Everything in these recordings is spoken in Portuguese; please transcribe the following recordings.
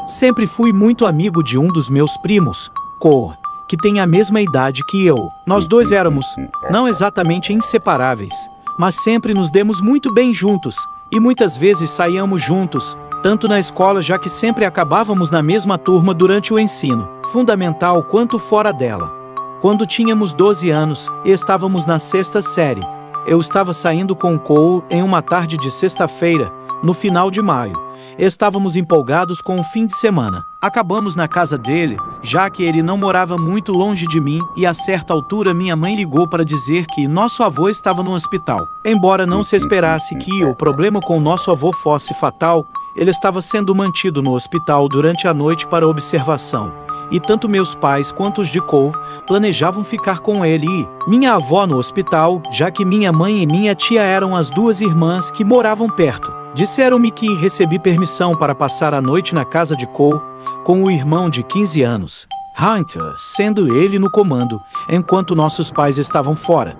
Sempre fui muito amigo de um dos meus primos, Cole, que tem a mesma idade que eu. Nós dois éramos, não exatamente inseparáveis, mas sempre nos demos muito bem juntos, e muitas vezes saíamos juntos, tanto na escola já que sempre acabávamos na mesma turma durante o ensino fundamental quanto fora dela. Quando tínhamos 12 anos e estávamos na sexta série, eu estava saindo com Cole em uma tarde de sexta-feira, no final de maio. Estávamos empolgados com o fim de semana. Acabamos na casa dele, já que ele não morava muito longe de mim, e a certa altura minha mãe ligou para dizer que nosso avô estava no hospital. Embora não se esperasse que o problema com nosso avô fosse fatal, ele estava sendo mantido no hospital durante a noite para observação. E tanto meus pais quanto os de Cole planejavam ficar com ele e minha avó no hospital, já que minha mãe e minha tia eram as duas irmãs que moravam perto. Disseram-me que recebi permissão para passar a noite na casa de Cole com o irmão de 15 anos, Hunter, sendo ele no comando, enquanto nossos pais estavam fora.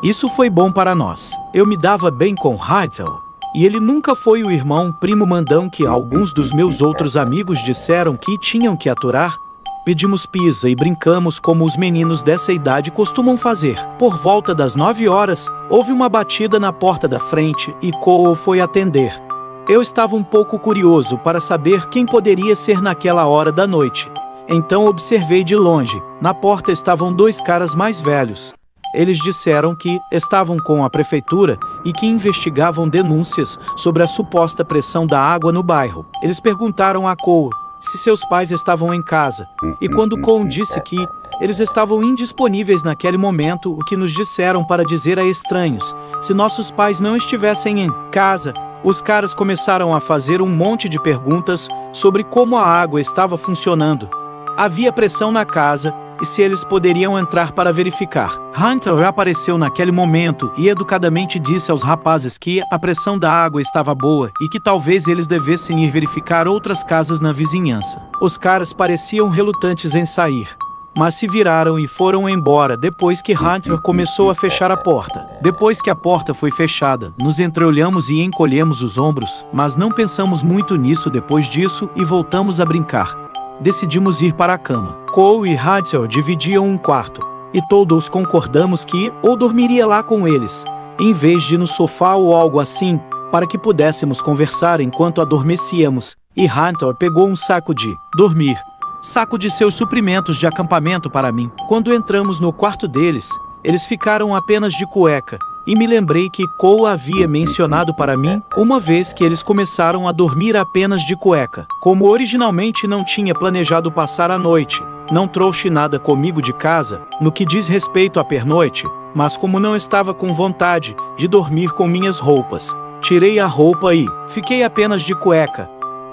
Isso foi bom para nós. Eu me dava bem com Hunter, e ele nunca foi o irmão primo mandão que alguns dos meus outros amigos disseram que tinham que aturar. Pedimos pizza e brincamos como os meninos dessa idade costumam fazer. Por volta das 9 horas, houve uma batida na porta da frente e Cole foi atender. Eu estava um pouco curioso para saber quem poderia ser naquela hora da noite. Então observei de longe. Na porta estavam dois caras mais velhos. Eles disseram que estavam com a prefeitura e que investigavam denúncias sobre a suposta pressão da água no bairro. Eles perguntaram a Cole se seus pais estavam em casa, e quando Cole disse que eles estavam indisponíveis naquele momento, o que nos disseram para dizer a estranhos, se nossos pais não estivessem em casa, os caras começaram a fazer um monte de perguntas sobre como a água estava funcionando. Havia pressão na casa, e se eles poderiam entrar para verificar. Hunter apareceu naquele momento e educadamente disse aos rapazes que a pressão da água estava boa e que talvez eles devessem ir verificar outras casas na vizinhança. Os caras pareciam relutantes em sair, mas se viraram e foram embora depois que Hunter começou a fechar a porta. Depois que a porta foi fechada, nos entreolhamos e encolhemos os ombros, mas não pensamos muito nisso depois disso e voltamos a brincar. Decidimos ir para a cama. Cole e Hunter dividiam um quarto, e todos concordamos que ou dormiria lá com eles, em vez de no sofá ou algo assim, para que pudéssemos conversar enquanto adormecíamos, e Hunter pegou um saco de dormir, saco de seus suprimentos de acampamento para mim. Quando entramos no quarto deles, eles ficaram apenas de cueca, e me lembrei que Cole havia mencionado para mim uma vez que eles começaram a dormir apenas de cueca. Como originalmente não tinha planejado passar a noite, não trouxe nada comigo de casa, no que diz respeito à pernoite, mas como não estava com vontade de dormir com minhas roupas, tirei a roupa e fiquei apenas de cueca.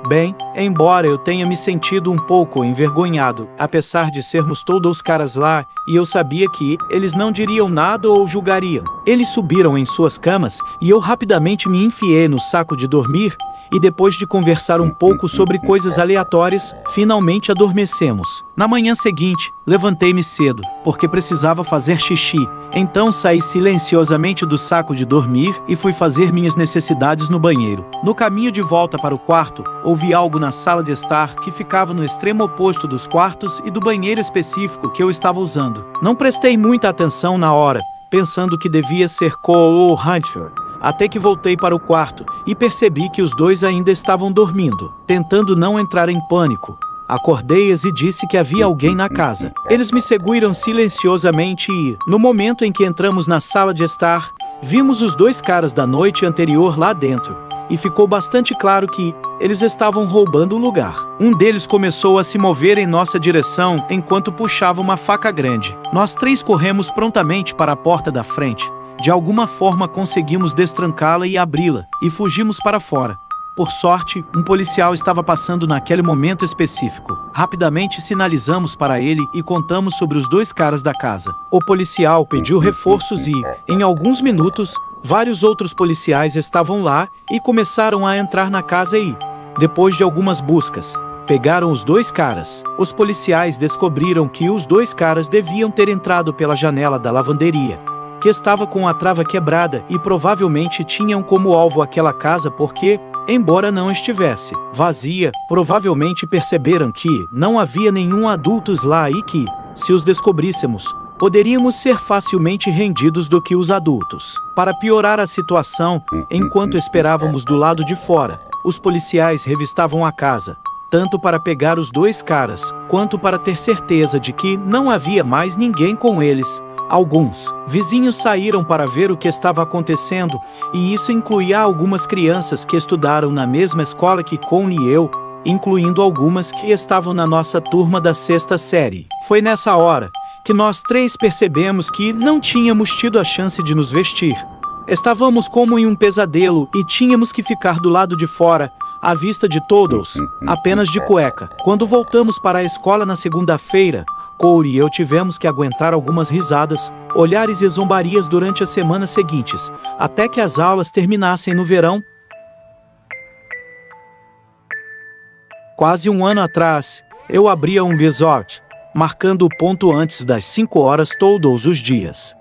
Bem, embora eu tenha me sentido um pouco envergonhado, apesar de sermos todos os caras lá, e eu sabia que eles não diriam nada ou julgariam. Eles subiram em suas camas, e eu rapidamente me enfiei no saco de dormir, e depois de conversar um pouco sobre coisas aleatórias, finalmente adormecemos. Na manhã seguinte, levantei-me cedo, porque precisava fazer xixi. Então saí silenciosamente do saco de dormir e fui fazer minhas necessidades no banheiro. No caminho de volta para o quarto, ouvi algo na sala de estar que ficava no extremo oposto dos quartos e do banheiro específico que eu estava usando. Não prestei muita atenção na hora, pensando que devia ser Cole ou Hunter, até que voltei para o quarto e percebi que os dois ainda estavam dormindo. Tentando não entrar em pânico, acordei-as e disse que havia alguém na casa. Eles me seguiram silenciosamente e, no momento em que entramos na sala de estar, vimos os dois caras da noite anterior lá dentro, e ficou bastante claro que eles estavam roubando o lugar. Um deles começou a se mover em nossa direção enquanto puxava uma faca grande. Nós três corremos prontamente para a porta da frente. De alguma forma conseguimos destrancá-la e abri-la, e fugimos para fora. Por sorte, um policial estava passando naquele momento específico. Rapidamente sinalizamos para ele e contamos sobre os dois caras da casa. O policial pediu reforços e, em alguns minutos, vários outros policiais estavam lá e começaram a entrar na casa e, depois de algumas buscas, pegaram os dois caras. Os policiais descobriram que os dois caras deviam ter entrado pela janela da lavanderia, que estava com a trava quebrada, e provavelmente tinham como alvo aquela casa porque embora não estivesse vazia. Provavelmente perceberam que não havia nenhum adultos lá e que, se os descobríssemos, poderíamos ser facilmente rendidos do que os adultos. Para piorar a situação, enquanto esperávamos do lado de fora, os policiais revistavam a casa, tanto para pegar os dois caras, quanto para ter certeza de que não havia mais ninguém com eles. Alguns vizinhos saíram para ver o que estava acontecendo, e isso incluía algumas crianças que estudaram na mesma escola que Connie e eu, incluindo algumas que estavam na nossa turma da 6ª série. Foi nessa hora que nós três percebemos que não tínhamos tido a chance de nos vestir. Estávamos como em um pesadelo e tínhamos que ficar do lado de fora, à vista de todos, apenas de cueca. Quando voltamos para a escola na segunda-feira, Corey e eu tivemos que aguentar algumas risadas, olhares e zombarias durante as semanas seguintes, até que as aulas terminassem no verão. Quase um ano atrás, eu abria um resort, marcando o ponto antes das 5 horas todos os dias.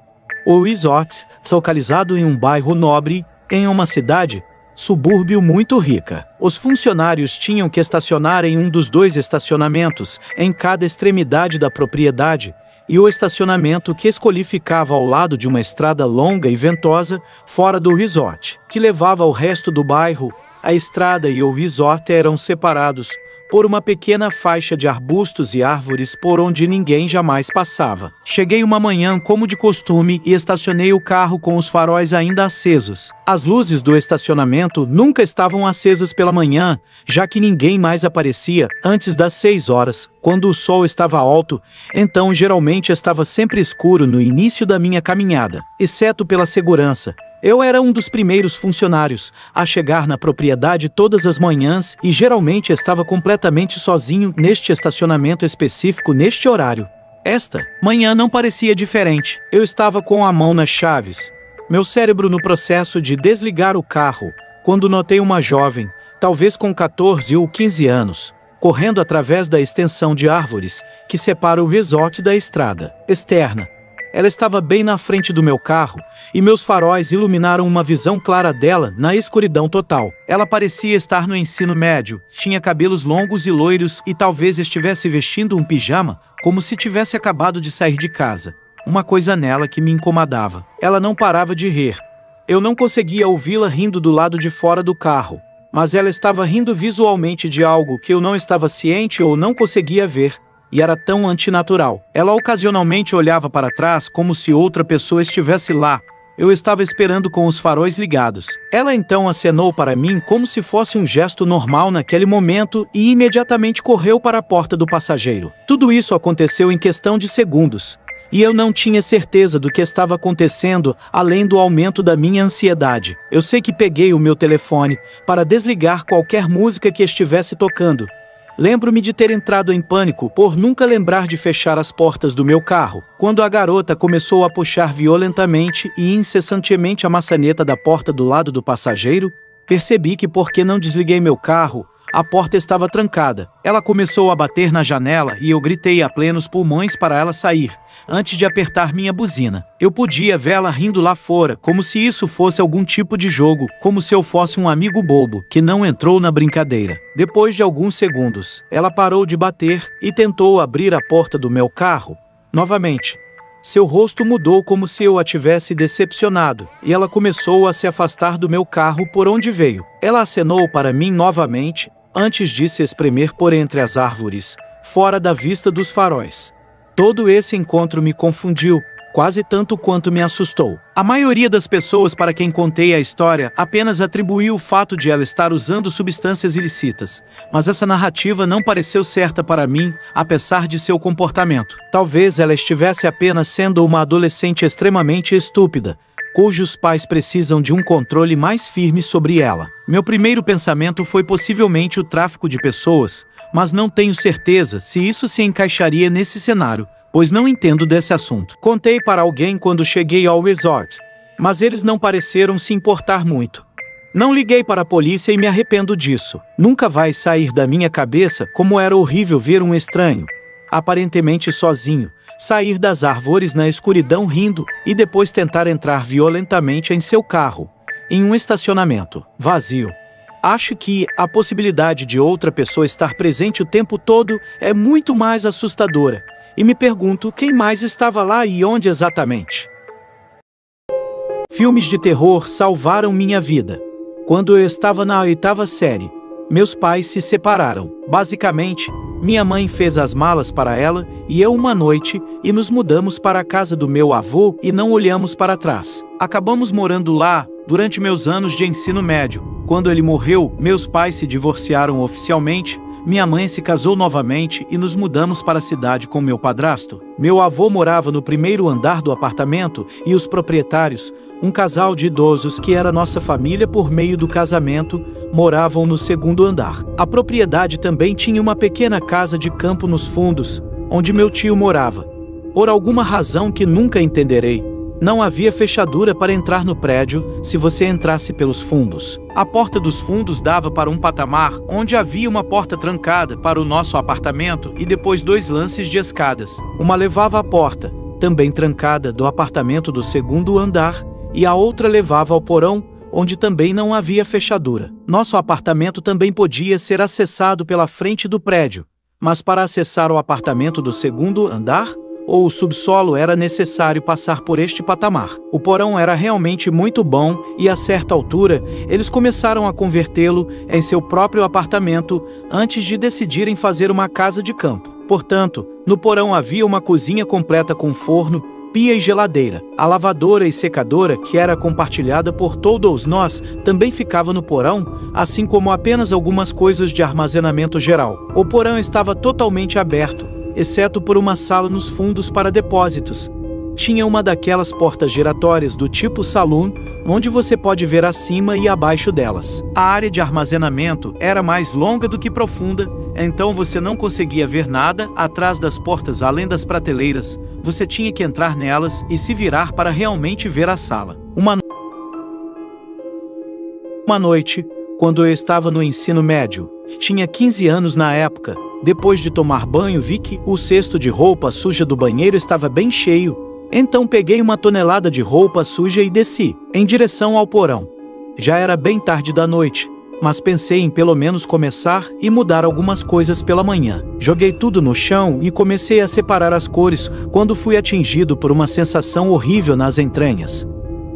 O resort, localizado em um bairro nobre, em uma cidade, subúrbio muito rica. Os funcionários tinham que estacionar em um dos 2 estacionamentos, em cada extremidade da propriedade, e o estacionamento que escolhi ficava ao lado de uma estrada longa e ventosa, fora do resort, que levava ao resto do bairro. A estrada e o resort eram separados por uma pequena faixa de arbustos e árvores por onde ninguém jamais passava. Cheguei uma manhã como de costume e estacionei o carro com os faróis ainda acesos. As luzes do estacionamento nunca estavam acesas pela manhã, já que ninguém mais aparecia antes das 6 horas, quando o sol estava alto, então geralmente estava sempre escuro no início da minha caminhada, exceto pela segurança. Eu era um dos primeiros funcionários a chegar na propriedade todas as manhãs e geralmente estava completamente sozinho neste estacionamento específico neste horário. Esta manhã não parecia diferente. Eu estava com a mão nas chaves, meu cérebro no processo de desligar o carro, quando notei uma jovem, talvez com 14 ou 15 anos, correndo através da extensão de árvores que separa o resort da estrada externa. Ela estava bem na frente do meu carro, e meus faróis iluminaram uma visão clara dela na escuridão total. Ela parecia estar no ensino médio, tinha cabelos longos e loiros e talvez estivesse vestindo um pijama, como se tivesse acabado de sair de casa. Uma coisa nela que me incomodava. Ela não parava de rir. Eu não conseguia ouvi-la rindo do lado de fora do carro, mas ela estava rindo visualmente de algo que eu não estava ciente ou não conseguia ver. E era tão antinatural. Ela ocasionalmente olhava para trás como se outra pessoa estivesse lá. Eu estava esperando com os faróis ligados. Ela então acenou para mim como se fosse um gesto normal naquele momento e imediatamente correu para a porta do passageiro. Tudo isso aconteceu em questão de segundos. E eu não tinha certeza do que estava acontecendo, além do aumento da minha ansiedade. Eu sei que peguei o meu telefone para desligar qualquer música que estivesse tocando. Lembro-me de ter entrado em pânico por nunca lembrar de fechar as portas do meu carro. Quando a garota começou a puxar violentamente e incessantemente a maçaneta da porta do lado do passageiro, percebi que porque não desliguei meu carro, a porta estava trancada. Ela começou a bater na janela e eu gritei a plenos pulmões para ela sair, antes de apertar minha buzina. Eu podia vê-la rindo lá fora, como se isso fosse algum tipo de jogo, como se eu fosse um amigo bobo, que não entrou na brincadeira. Depois de alguns segundos, ela parou de bater e tentou abrir a porta do meu carro. Novamente, seu rosto mudou como se eu a tivesse decepcionado, e ela começou a se afastar do meu carro por onde veio. Ela acenou para mim novamente, antes de se espremer por entre as árvores, fora da vista dos faróis. Todo esse encontro me confundiu, quase tanto quanto me assustou. A maioria das pessoas para quem contei a história apenas atribuiu o fato de ela estar usando substâncias ilícitas, mas essa narrativa não pareceu certa para mim, apesar de seu comportamento. Talvez ela estivesse apenas sendo uma adolescente extremamente estúpida, cujos pais precisam de um controle mais firme sobre ela. Meu primeiro pensamento foi possivelmente o tráfico de pessoas, mas não tenho certeza se isso se encaixaria nesse cenário, pois não entendo desse assunto. Contei para alguém quando cheguei ao resort, mas eles não pareceram se importar muito. Não liguei para a polícia e me arrependo disso. Nunca vai sair da minha cabeça como era horrível ver um estranho, aparentemente sozinho, sair das árvores na escuridão rindo e depois tentar entrar violentamente em seu carro, em um estacionamento vazio. Acho que a possibilidade de outra pessoa estar presente o tempo todo é muito mais assustadora. E me pergunto quem mais estava lá e onde exatamente. Filmes de terror salvaram minha vida. Quando eu estava na 8ª série, meus pais se separaram. Basicamente, minha mãe fez as malas para ela e eu uma noite e nos mudamos para a casa do meu avô e não olhamos para trás. Acabamos morando lá durante meus anos de ensino médio. Quando ele morreu, meus pais se divorciaram oficialmente, minha mãe se casou novamente e nos mudamos para a cidade com meu padrasto. Meu avô morava no primeiro andar do apartamento e os proprietários, um casal de idosos que era nossa família por meio do casamento, moravam no segundo andar. A propriedade também tinha uma pequena casa de campo nos fundos, onde meu tio morava. Por alguma razão que nunca entenderei, não havia fechadura para entrar no prédio se você entrasse pelos fundos. A porta dos fundos dava para um patamar onde havia uma porta trancada para o nosso apartamento e depois 2 lances de escadas. Uma levava à porta, também trancada, do apartamento do segundo andar, e a outra levava ao porão, onde também não havia fechadura. Nosso apartamento também podia ser acessado pela frente do prédio, mas para acessar o apartamento do segundo andar ou o subsolo era necessário passar por este patamar. O porão era realmente muito bom e a certa altura eles começaram a convertê-lo em seu próprio apartamento antes de decidirem fazer uma casa de campo. Portanto, no porão havia uma cozinha completa com forno, pia e geladeira. A lavadora e secadora, que era compartilhada por todos nós, também ficava no porão, assim como apenas algumas coisas de armazenamento geral. O porão estava totalmente aberto, exceto por uma sala nos fundos para depósitos. Tinha uma daquelas portas giratórias do tipo saloon, onde você pode ver acima e abaixo delas. A área de armazenamento era mais longa do que profunda, então você não conseguia ver nada atrás das portas além das prateleiras. Você tinha que entrar nelas e se virar para realmente ver a sala. Uma noite, quando eu estava no ensino médio, tinha 15 anos na época, depois de tomar banho vi que o cesto de roupa suja do banheiro estava bem cheio. Então peguei 1 tonelada de roupa suja e desci, em direção ao porão. Já era bem tarde da noite, mas pensei em pelo menos começar e mudar algumas coisas pela manhã. Joguei tudo no chão e comecei a separar as cores quando fui atingido por uma sensação horrível nas entranhas.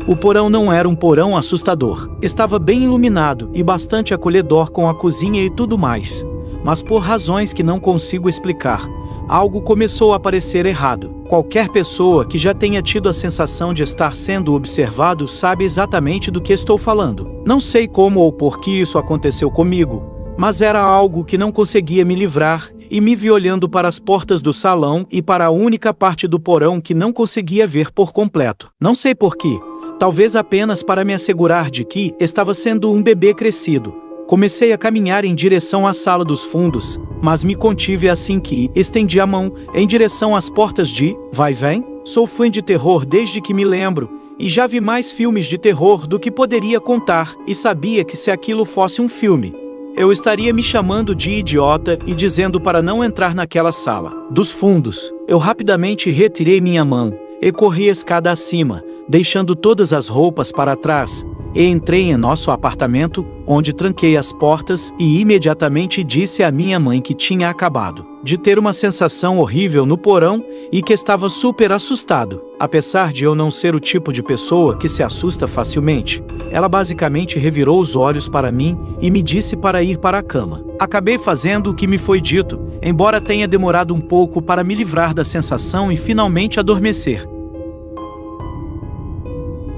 O porão não era um porão assustador. Estava bem iluminado e bastante acolhedor com a cozinha e tudo mais. Mas por razões que não consigo explicar, algo começou a parecer errado. Qualquer pessoa que já tenha tido a sensação de estar sendo observado sabe exatamente do que estou falando. Não sei como ou por que isso aconteceu comigo, mas era algo que não conseguia me livrar e me vi olhando para as portas do salão e para a única parte do porão que não conseguia ver por completo. Não sei por quê, talvez apenas para me assegurar de que estava sendo um bebê crescido. Comecei a caminhar em direção à sala dos fundos, mas me contive assim que estendi a mão em direção às portas de vai-vem. Sou fã de terror desde que me lembro, e já vi mais filmes de terror do que poderia contar, e sabia que se aquilo fosse um filme, eu estaria me chamando de idiota e dizendo para não entrar naquela sala. Dos fundos, eu rapidamente retirei minha mão e corri a escada acima, deixando todas as roupas para trás, e entrei em nosso apartamento, onde tranquei as portas e imediatamente disse à minha mãe que tinha acabado de ter uma sensação horrível no porão e que estava super assustado. Apesar de eu não ser o tipo de pessoa que se assusta facilmente, ela basicamente revirou os olhos para mim e me disse para ir para a cama. Acabei fazendo o que me foi dito, embora tenha demorado um pouco para me livrar da sensação e finalmente adormecer.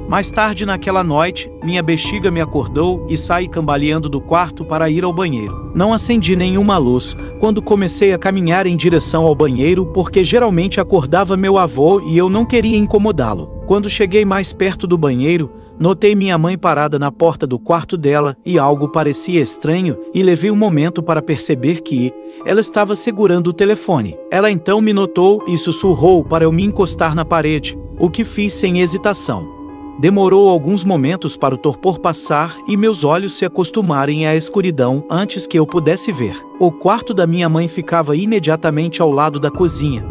Mais tarde naquela noite, minha bexiga me acordou e saí cambaleando do quarto para ir ao banheiro. Não acendi nenhuma luz quando comecei a caminhar em direção ao banheiro porque geralmente acordava meu avô e eu não queria incomodá-lo. Quando cheguei mais perto do banheiro, notei minha mãe parada na porta do quarto dela e algo parecia estranho e levei um momento para perceber que ela estava segurando o telefone. Ela então me notou e sussurrou para eu me encostar na parede, o que fiz sem hesitação. Demorou alguns momentos para o torpor passar e meus olhos se acostumarem à escuridão antes que eu pudesse ver. O quarto da minha mãe ficava imediatamente ao lado da cozinha.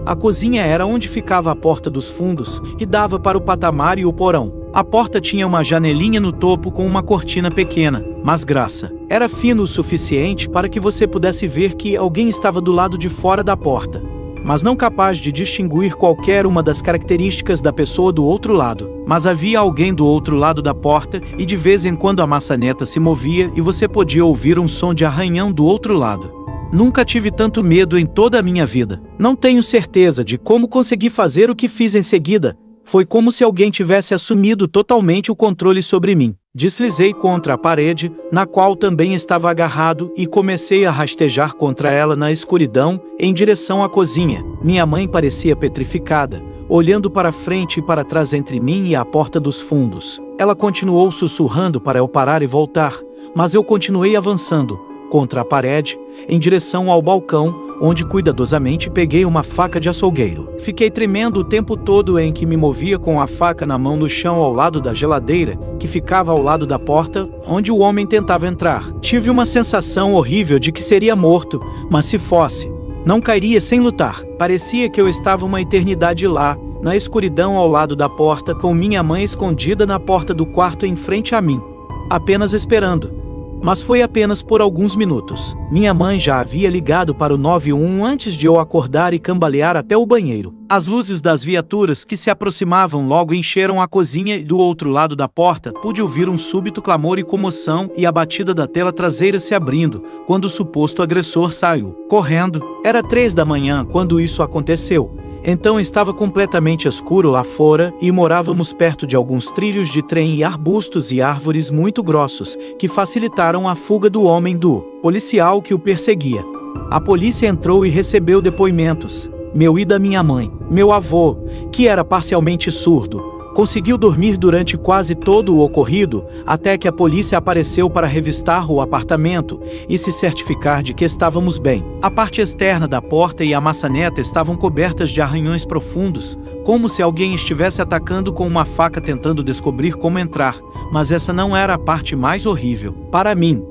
A cozinha era onde ficava a porta dos fundos e dava para o patamar e o porão. A porta tinha uma janelinha no topo com uma cortina pequena, mas graça. Era fino o suficiente para que você pudesse ver que alguém estava do lado de fora da porta, mas não capaz de distinguir qualquer uma das características da pessoa do outro lado. Mas havia alguém do outro lado da porta e de vez em quando a maçaneta se movia e você podia ouvir um som de arranhão do outro lado. Nunca tive tanto medo em toda a minha vida. Não tenho certeza de como consegui fazer o que fiz em seguida. Foi como se alguém tivesse assumido totalmente o controle sobre mim. Deslizei contra a parede, na qual também estava agarrado, e comecei a rastejar contra ela na escuridão, em direção à cozinha. Minha mãe parecia petrificada, olhando para frente e para trás entre mim e a porta dos fundos. Ela continuou sussurrando para eu parar e voltar, mas eu continuei avançando, contra a parede, em direção ao balcão, onde cuidadosamente peguei uma faca de açougueiro. Fiquei tremendo o tempo todo em que me movia com a faca na mão no chão ao lado da geladeira, que ficava ao lado da porta, onde o homem tentava entrar. Tive uma sensação horrível de que seria morto, mas se fosse, não cairia sem lutar. Parecia que eu estava uma eternidade lá, na escuridão ao lado da porta, com minha mãe escondida na porta do quarto em frente a mim, apenas esperando. Mas foi apenas por alguns minutos. Minha mãe já havia ligado para o 91 antes de eu acordar e cambalear até o banheiro. As luzes das viaturas que se aproximavam logo encheram a cozinha e do outro lado da porta pude ouvir um súbito clamor e comoção e a batida da tela traseira se abrindo, quando o suposto agressor saiu, correndo. Era 3 da manhã quando isso aconteceu. Então estava completamente escuro lá fora e morávamos perto de alguns trilhos de trem e arbustos e árvores muito grossos, que facilitaram a fuga do homem do policial que o perseguia. A polícia entrou e recebeu depoimentos, meu e da minha mãe. Meu avô, que era parcialmente surdo, conseguiu dormir durante quase todo o ocorrido, até que a polícia apareceu para revistar o apartamento e se certificar de que estávamos bem. A parte externa da porta e a maçaneta estavam cobertas de arranhões profundos, como se alguém estivesse atacando com uma faca tentando descobrir como entrar, mas essa não era a parte mais horrível. Para mim,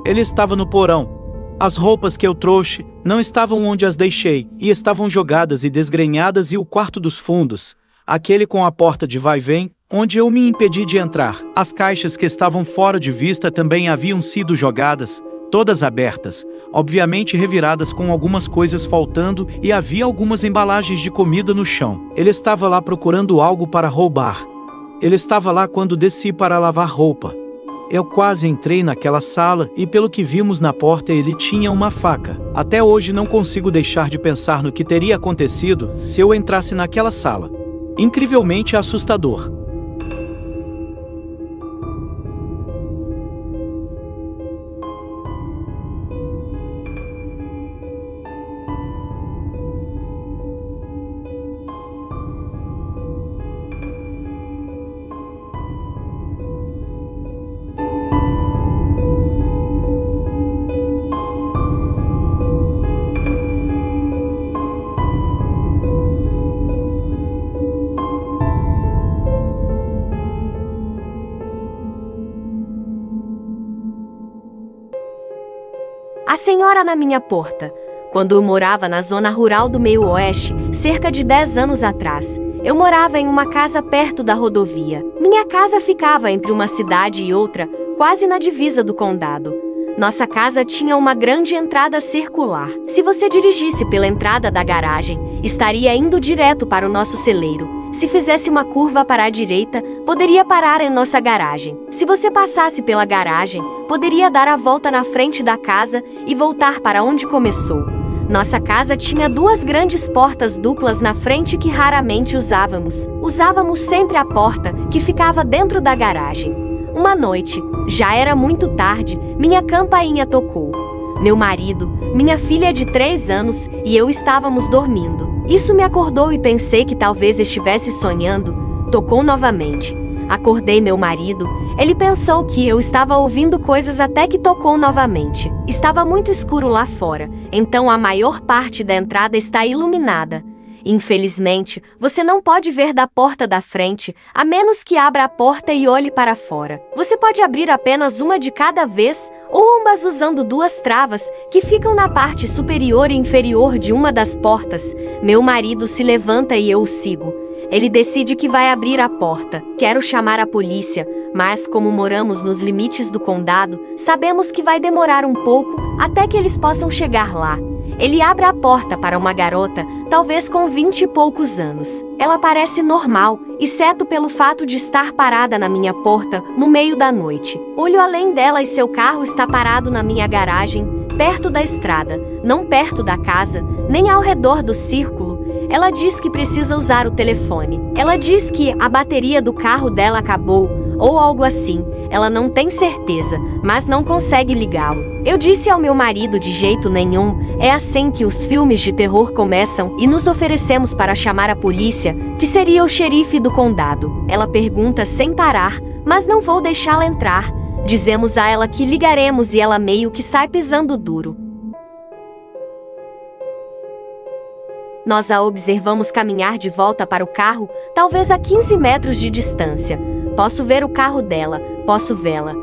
ele estava no porão. As roupas que eu trouxe não estavam onde as deixei, e estavam jogadas e desgrenhadas, e o quarto dos fundos, aquele com a porta de vai-vem, onde eu me impedi de entrar. As caixas que estavam fora de vista também haviam sido jogadas, todas abertas, obviamente reviradas com algumas coisas faltando, e havia algumas embalagens de comida no chão. Ele estava lá procurando algo para roubar. Ele estava lá quando desci para lavar roupa. Eu quase entrei naquela sala e, pelo que vimos na porta, ele tinha uma faca. Até hoje não consigo deixar de pensar no que teria acontecido se eu entrasse naquela sala. Incrivelmente assustador. A senhora na minha porta. Quando eu morava na zona rural do meio-oeste, cerca de 10 anos atrás, eu morava em uma casa perto da rodovia. Minha casa ficava entre uma cidade e outra, quase na divisa do condado. Nossa casa tinha uma grande entrada circular. Se você dirigisse pela entrada da garagem, estaria indo direto para o nosso celeiro. Se fizesse uma curva para a direita, poderia parar em nossa garagem. Se você passasse pela garagem, poderia dar a volta na frente da casa e voltar para onde começou. Nossa casa tinha 2 grandes portas duplas na frente que raramente usávamos. Usávamos sempre a porta que ficava dentro da garagem. Uma noite, já era muito tarde, minha campainha tocou. Meu marido, minha filha de 3 anos e eu estávamos dormindo. Isso me acordou e pensei que talvez estivesse sonhando. Tocou novamente. Acordei meu marido. Ele pensou que eu estava ouvindo coisas até que tocou novamente. Estava muito escuro lá fora, então a maior parte da entrada está iluminada. Infelizmente, você não pode ver da porta da frente, a menos que abra a porta e olhe para fora. Você pode abrir apenas uma de cada vez, ou ambas usando 2 travas que ficam na parte superior e inferior de uma das portas. Meu marido se levanta e eu o sigo. Ele decide que vai abrir a porta. Quero chamar a polícia, mas como moramos nos limites do condado, sabemos que vai demorar um pouco até que eles possam chegar lá. Ele abre a porta para uma garota, talvez com 20 e poucos anos. Ela parece normal, exceto pelo fato de estar parada na minha porta no meio da noite. Olho além dela e seu carro está parado na minha garagem, perto da estrada, não perto da casa, nem ao redor do círculo. Ela diz que precisa usar o telefone. Ela diz que a bateria do carro dela acabou, ou algo assim. Ela não tem certeza, mas não consegue ligá-lo. Eu disse ao meu marido de jeito nenhum, é assim que os filmes de terror começam e nos oferecemos para chamar a polícia, que seria o xerife do condado. Ela pergunta sem parar, mas não vou deixá-la entrar. Dizemos a ela que ligaremos e ela meio que sai pisando duro. Nós a observamos caminhar de volta para o carro, talvez a 15 metros de distância. Posso ver o carro dela, posso vê-la.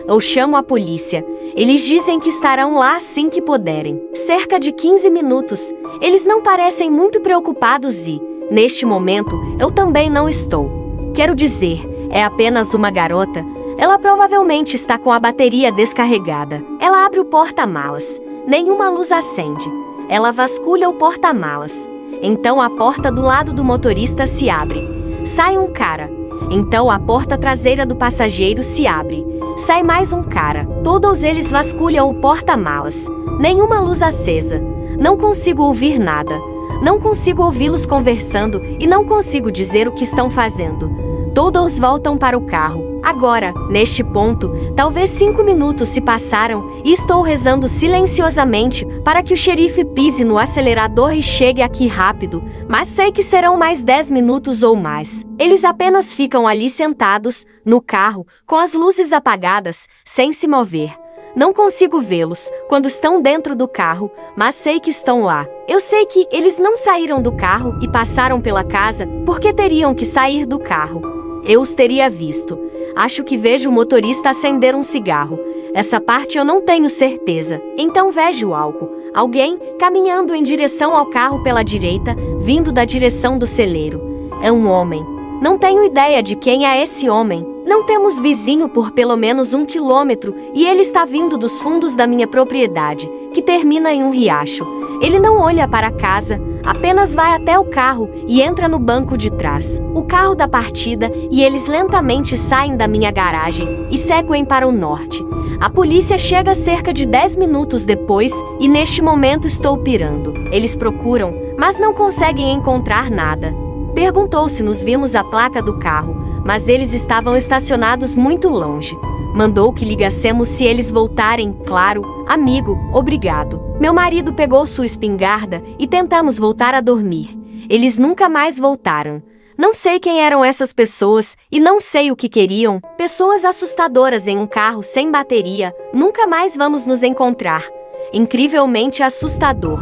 Eu chamo a polícia. Eles dizem que estarão lá assim que puderem. Cerca de 15 minutos. Eles não parecem muito preocupados e, neste momento, eu também não estou. Quero dizer, é apenas uma garota. Ela provavelmente está com a bateria descarregada. Ela abre o porta-malas. Nenhuma luz acende. Ela vasculha o porta-malas. Então a porta do lado do motorista se abre. Sai um cara. Então a porta traseira do passageiro se abre. Sai mais um cara. Todos eles vasculham o porta-malas. Nenhuma luz acesa. Não consigo ouvir nada. Não consigo ouvi-los conversando e não consigo dizer o que estão fazendo. Todos voltam para o carro. Agora, neste ponto, talvez 5 minutos se passaram e estou rezando silenciosamente para que o xerife pise no acelerador e chegue aqui rápido, mas sei que serão mais 10 minutos ou mais. Eles apenas ficam ali sentados, no carro, com as luzes apagadas, sem se mover. Não consigo vê-los quando estão dentro do carro, mas sei que estão lá. Eu sei que eles não saíram do carro e passaram pela casa porque teriam que sair do carro. Eu os teria visto. Acho que vejo o motorista acender um cigarro. Essa parte eu não tenho certeza. Então vejo algo. Alguém caminhando em direção ao carro pela direita, vindo da direção do celeiro. É um homem. Não tenho ideia de quem é esse homem. Não temos vizinho por pelo menos 1 quilômetro e ele está vindo dos fundos da minha propriedade, que termina em um riacho. Ele não olha para a casa, apenas vai até o carro e entra no banco de trás. O carro dá partida e eles lentamente saem da minha garagem e seguem para o norte. A polícia chega cerca de 10 minutos depois e neste momento estou pirando. Eles procuram, mas não conseguem encontrar nada. Perguntou se nos vimos a placa do carro, mas eles estavam estacionados muito longe. Mandou que ligassemos se eles voltarem, claro, amigo, obrigado. Meu marido pegou sua espingarda e tentamos voltar a dormir. Eles nunca mais voltaram. Não sei quem eram essas pessoas e não sei o que queriam. Pessoas assustadoras em um carro sem bateria. Nunca mais vamos nos encontrar. Incrivelmente assustador.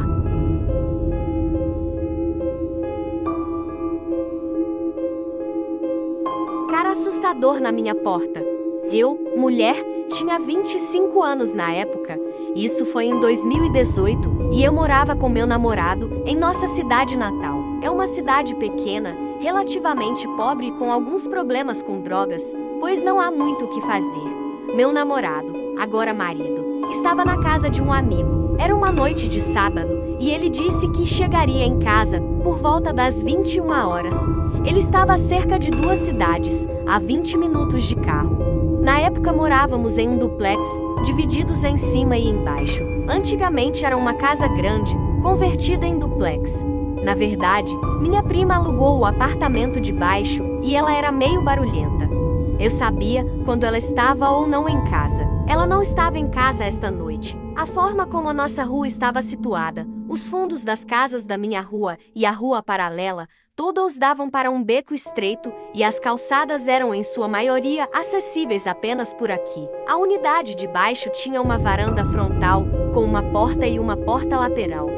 Cara assustador na minha porta. Eu, mulher, tinha 25 anos na época. Isso foi em 2018 e eu morava com meu namorado em nossa cidade natal. É uma cidade pequena, relativamente pobre e com alguns problemas com drogas, pois não há muito o que fazer. Meu namorado, agora marido, estava na casa de um amigo. Era uma noite de sábado e ele disse que chegaria em casa por volta das 21 horas. Ele estava a cerca de 2 cidades, a 20 minutos de carro. Na época morávamos em um duplex, divididos em cima e embaixo. Antigamente era uma casa grande, convertida em duplex. Na verdade, minha prima alugou o apartamento de baixo e ela era meio barulhenta. Eu sabia quando ela estava ou não em casa. Ela não estava em casa esta noite. A forma como a nossa rua estava situada, os fundos das casas da minha rua e a rua paralela, todos davam para um beco estreito e as calçadas eram em sua maioria acessíveis apenas por aqui. A unidade de baixo tinha uma varanda frontal com uma porta e uma porta lateral.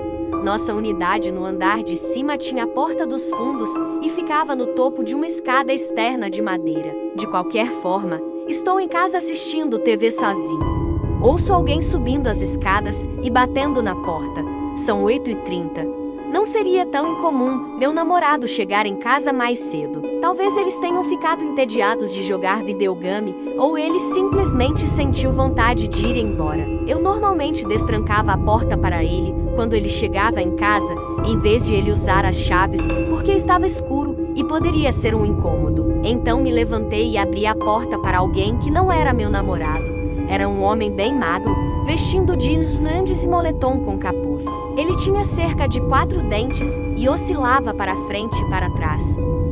Nossa unidade no andar de cima tinha a porta dos fundos e ficava no topo de uma escada externa de madeira. De qualquer forma, estou em casa assistindo TV sozinho. Ouço alguém subindo as escadas e batendo na porta. São 8h30. Não seria tão incomum meu namorado chegar em casa mais cedo. Talvez eles tenham ficado entediados de jogar videogame, ou ele simplesmente sentiu vontade de ir embora. Eu normalmente destrancava a porta para ele quando ele chegava em casa, em vez de ele usar as chaves, porque estava escuro e poderia ser um incômodo. Então me levantei e abri a porta para alguém que não era meu namorado. Era um homem bem magro, vestindo jeans grandes e moletom com capuz. Ele tinha cerca de 4 dentes e oscilava para frente e para trás.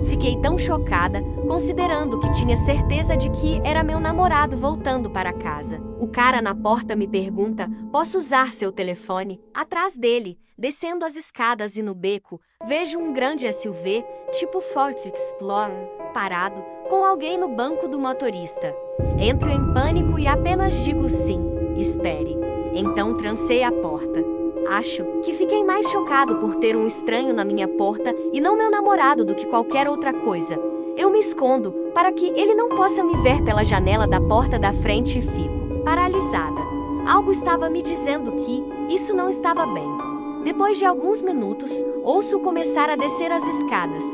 Fiquei tão chocada, considerando que tinha certeza de que era meu namorado voltando para casa. O cara na porta me pergunta: posso usar seu telefone? Atrás dele, descendo as escadas e no beco, vejo um grande SUV, tipo Ford Explorer, parado, com alguém no banco do motorista. Entro em pânico e apenas digo sim, espere. Então trancei a porta. Acho que fiquei mais chocado por ter um estranho na minha porta e não meu namorado do que qualquer outra coisa. Eu me escondo para que ele não possa me ver pela janela da porta da frente e fico paralisada. Algo estava me dizendo que isso não estava bem. Depois de alguns minutos, ouço começar a descer as escadas.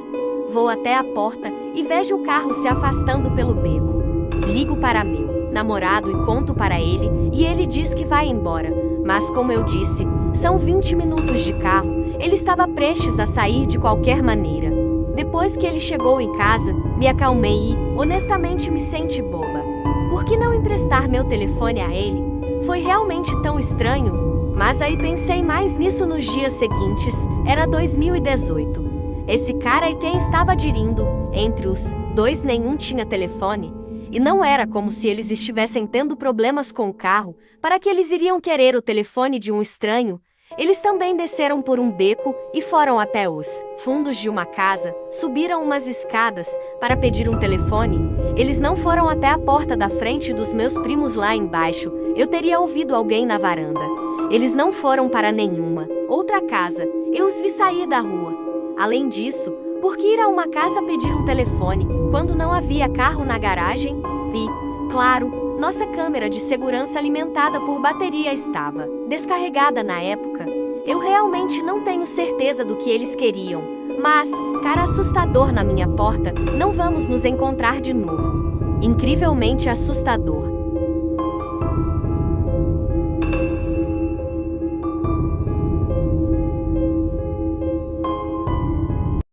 Vou até a porta e vejo o carro se afastando pelo beco. Ligo para meu namorado e conto para ele, e ele diz que vai embora. Mas como eu disse, são 20 minutos de carro, ele estava prestes a sair de qualquer maneira. Depois que ele chegou em casa, me acalmei e, honestamente, me senti boba. Por que não emprestar meu telefone a ele? Foi realmente tão estranho? Mas aí pensei mais nisso nos dias seguintes, era 2018. Esse cara e quem estava dirindo, entre os dois nenhum tinha telefone. E não era como se eles estivessem tendo problemas com o carro, para que eles iriam querer o telefone de um estranho. Eles também desceram por um beco e foram até os fundos de uma casa, subiram umas escadas para pedir um telefone. Eles não foram até a porta da frente dos meus primos lá embaixo, eu teria ouvido alguém na varanda. Eles não foram para nenhuma outra casa, eu os vi sair da rua. Além disso, por que ir a uma casa pedir um telefone quando não havia carro na garagem? E, claro, nossa câmera de segurança alimentada por bateria estava descarregada na época. Eu realmente não tenho certeza do que eles queriam, mas, cara assustador na minha porta, não vamos nos encontrar de novo. Incrivelmente assustador.